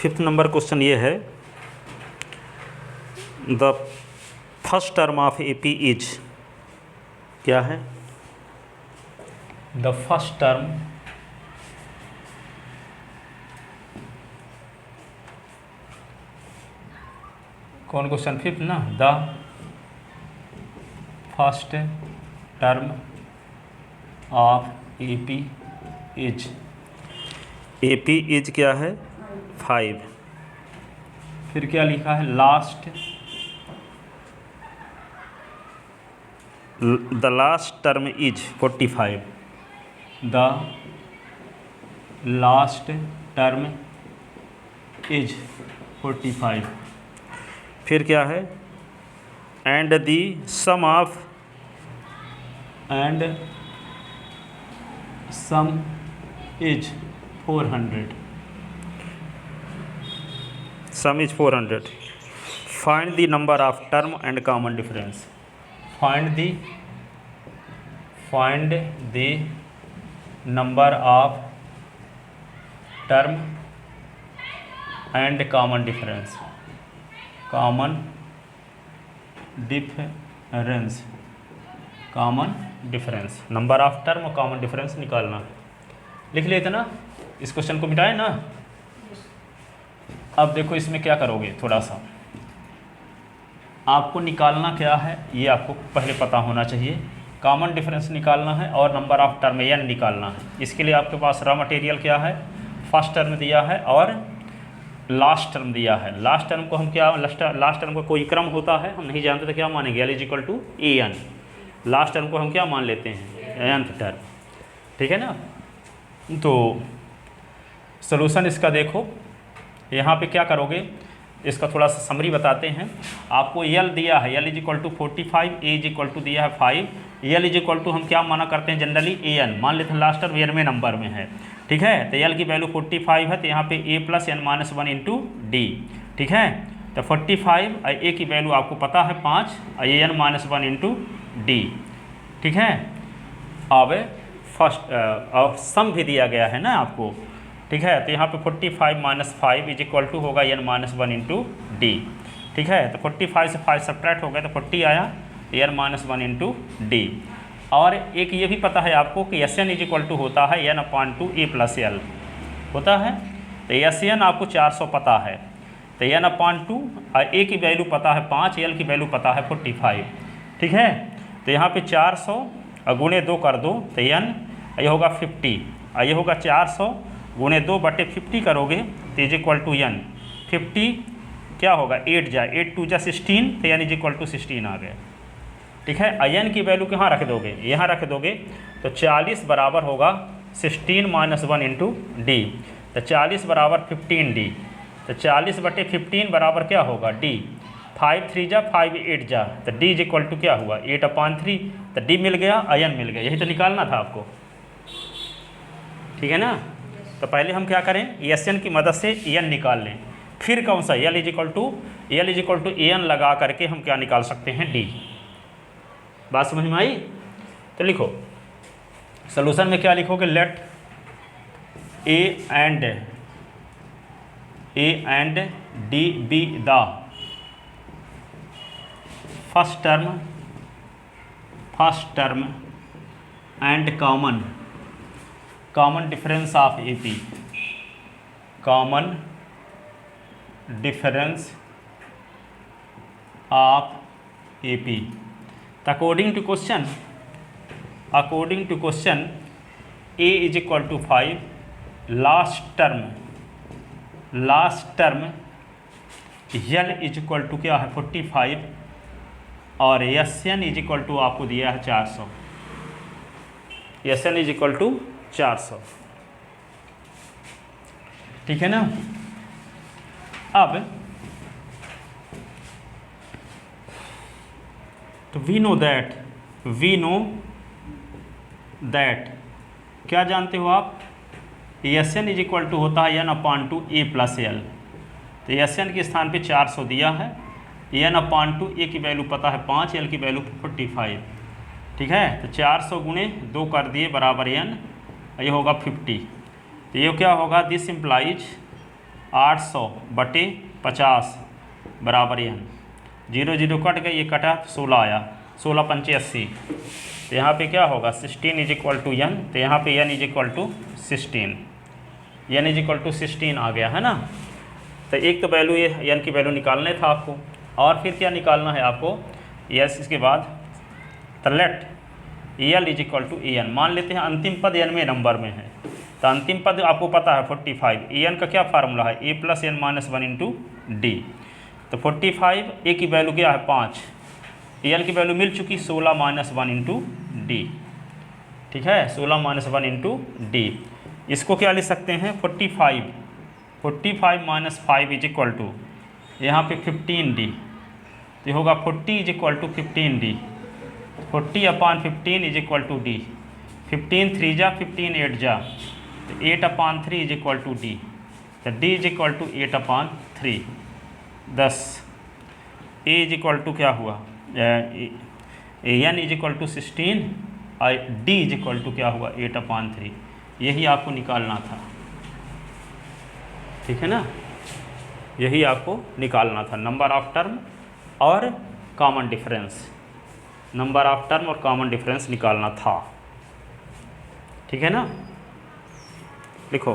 5th number question ये है, the first term of AP is, क्या है? द फर्स्ट टर्म कौन क्वेश्चन 5th ना, the first term of AP is, AP is क्या है? 5। फिर क्या लिखा है? Last, the last term is 45, the last term is 45। फिर क्या है? And the sum of, and sum is 400, sum is 400। Find the number of term and common difference, find the number of term and common difference, common difference, common difference, number of term और common difference निकालना। लिख लेते ना, इस question को मिटाए ना। अब देखो इसमें क्या करोगे, थोड़ा सा आपको निकालना क्या है ये आपको पहले पता होना चाहिए। कॉमन डिफरेंस निकालना है और नंबर ऑफ टर्म एन निकालना है। इसके लिए आपके पास रॉ मटेरियल क्या है? फर्स्ट टर्म दिया है और लास्ट टर्म दिया है। लास्ट टर्म को हम क्या, लास्ट टर्म का कोई क्रम होता है, हम नहीं जानते तो क्या मानेंगे? L is equal to A N. Last term को हम क्या मान लेते हैं? एनथ टर्म, ठीक है ना। तो सॉल्यूशन इसका देखो, यहाँ पे क्या करोगे, इसका थोड़ा सा समरी बताते हैं। आपको एल दिया है, L is equal to 45, A is equal to दिया है 5। एल इज इक्वल टू हम क्या माना करते हैं जनरली? ए एन मान लेते हैं, लास्ट टर्म एन में नंबर में है, ठीक है। तो एल की वैल्यू 45 है, तो यहाँ पे A plus N minus 1 into D, ठीक है। तो 45 ए की वैल्यू आपको पता है 5, A N minus 1 into D, ठीक है। अब फर्स्ट और सम भी दिया गया है ना आपको, ठीक है। तो यहाँ पे 45 माइनस 5 इज इक्वल टू होगा एन माइनस 1 इंटू डी, ठीक है। तो 45 से 5 सब्ट्रैक्ट हो गया तो 40 आया, एन माइनस 1 इंटू डी। और एक ये भी पता है आपको कि S N is equal to होता है N upon two A plus L होता है। तो एस एन आपको 400 पता है, तो एन अपॉन टू, ए की वैल्यू पता है 5, एल की वैल्यू पता है 45, ठीक है। तो यहाँ पे 400 गुणे 2 कर दो तो एन, ये होगा 50, ये होगा 400 गुणे 2 बटे 50 करोगे तो इज इक्वल टू एन 50 क्या होगा? 8 जा 8 2 जा 16, तो एन इज इक्वल टू 16 आ गया, ठीक है। एन की वैल्यू कहाँ रख दोगे? यहाँ रख दोगे। तो 40 बराबर होगा 16 माइनस 1 इंटू डी, तो 40 बराबर 15 डी। तो 40 बटे 15 बराबर क्या होगा? डी। 5 3 जा 5 8 जा, तो डी इज इक्वल टू क्या हुआ? 8/3। तो डी मिल गया, एन मिल गया, यही तो निकालना था आपको, ठीक है ना। तो पहले हम क्या करें, एस एन की मदद से एन निकाल लें, फिर कौन सा L is equal to A N लगा करके हम क्या निकाल सकते हैं? डी। बात समझ में आई? तो लिखो सॉल्यूशन में क्या लिखोगे? Let A and D be the first term and common difference of AP, common difference of AP. According to question A is equal to 5, last term L is equal to क्या है? 45 और S N is equal to आपको दिया है 400, S N is equal to 400, ठीक है ना। अब तो वी नो दैट क्या जानते हो आप? S N is equal to होता है N upon two A plus L. तो एस एन के स्थान पे 400 दिया है, एन अपॉन टू ए की वैल्यू पता है 5, एल की वैल्यू 45, ठीक है। तो 400 गुणे 2 कर दिए बराबर एन, ये होगा 50। तो ये क्या होगा? दिस इम्प्लाइज 800/50 बराबर n। 0 0 कट गई, ये कटा 16 आया, 16 पंचे 80। तो यहाँ पे क्या होगा 16 इज इक्वल टू n, तो यहाँ पे n is equal to 16, n is equal to 16 आ गया है ना। तो एक तो वैल्यू ये n की वैल्यू निकालने था आपको, और फिर क्या निकालना है आपको, यस इसके बाद तो let L is equal to A N. मान लेते हैं अंतिम पद n नंबर में है, तो अंतिम पद आपको पता है 45। ए एन का क्या फार्मूला है, a plus n minus 1 into D. तो 45 ए की वैल्यू क्या है 5, ए एन की वैल्यू मिल चुकी 16 माइनस 1 इंटू डी। ठीक है, 16 माइनस 1 इंटू डी। इसको क्या लिख सकते हैं 45 माइनस 5 इज इक्वल टू यहाँ पे 15d। तो होगा 40 is equal to 15d, 40/15 is equal to D. 15 3 जा 15 8 जा, तो 8/3 इज इक्वल टू डी। तो D is equal to 8/3। 10 A is equal to क्या हुआ, एन इज इक्वल टू 16 और डी इज इक्वल टू क्या हुआ 8/3। यही आपको निकालना था, ठीक है ना, यही आपको निकालना था, नंबर ऑफ टर्म और common difference. Number of term और कॉमन डिफरेंस निकालना था, ठीक है ना। लिखो